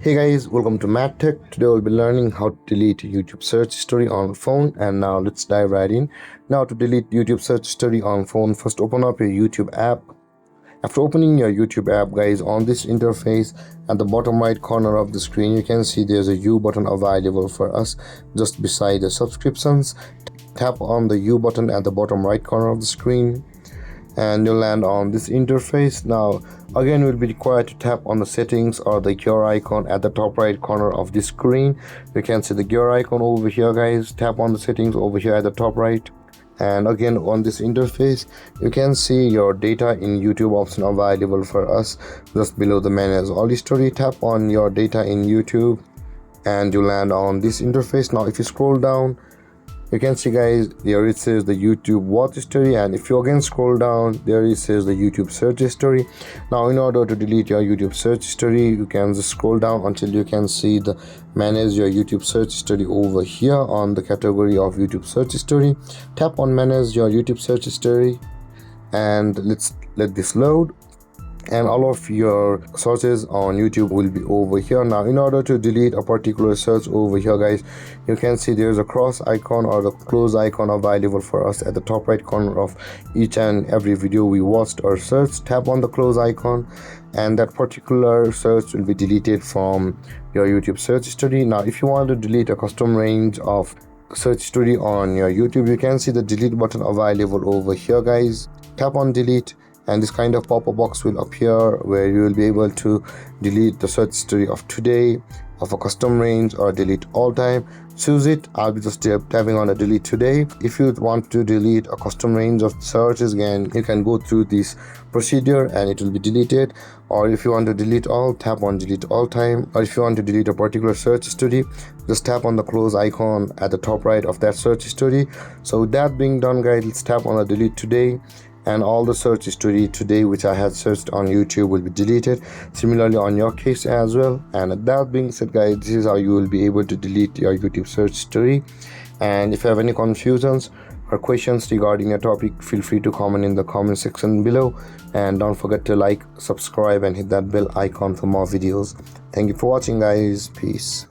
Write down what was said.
Hey guys, welcome to MadTech. Today we'll be learning how to delete YouTube search history on phone, and now let's dive right in. Now to delete YouTube search history on phone, first open up your YouTube app. After opening your YouTube app, guys, on this interface at the bottom right corner of the screen, you can see there's a U button available for us just beside the subscriptions. Tap on the U button at the bottom right corner of the screen and you'll land on this interface. Now again, we'll be required to tap on the settings or the gear icon at the top right corner of the screen. You can see the gear icon over here, guys. Tap on the settings over here at the top right, and again on this interface you can see your data in YouTube option available for us just below the manage all history. Tap on your data in YouTube and you land on this interface. Now if you scroll down, you can see, guys, there it says the YouTube watch history, and if you again scroll down, there it says the YouTube search history. Now in order to delete your YouTube search history, you can just scroll down until you can see the manage your YouTube search history over here on the category of YouTube search history. Tap on manage your YouTube search history and let's let this load, and all of your searches on YouTube will be over here. Now in order to delete a particular search over here, guys, you can see there's a cross icon or the close icon available for us at the top right corner of each and every video we watched or searched. Tap on the close icon and that particular search will be deleted from your YouTube search history. Now if you want to delete a custom range of search history on your YouTube, you can see the delete button available over here, guys. Tap on delete and this kind of pop-up box will appear where you will be able to delete the search history of today, of a custom range, or delete all time. Choose it. I'll be just tapping on the delete today. If you want to delete a custom range of searches, again you can go through this procedure and it will be deleted. Or if you want to delete all, tap on delete all time. Or if you want to delete a particular search history, just tap on the close icon at the top right of that search history. So with that being done, guys, let's tap on the delete today, and all the search history today which I had searched on YouTube will be deleted. Similarly on your case as well. And that being said, guys, this is how you will be able to delete your YouTube search history. And if you have any confusions or questions regarding a topic, feel free to comment in the comment section below, and don't forget to like, subscribe and hit that bell icon for more videos. Thank you for watching, guys. Peace.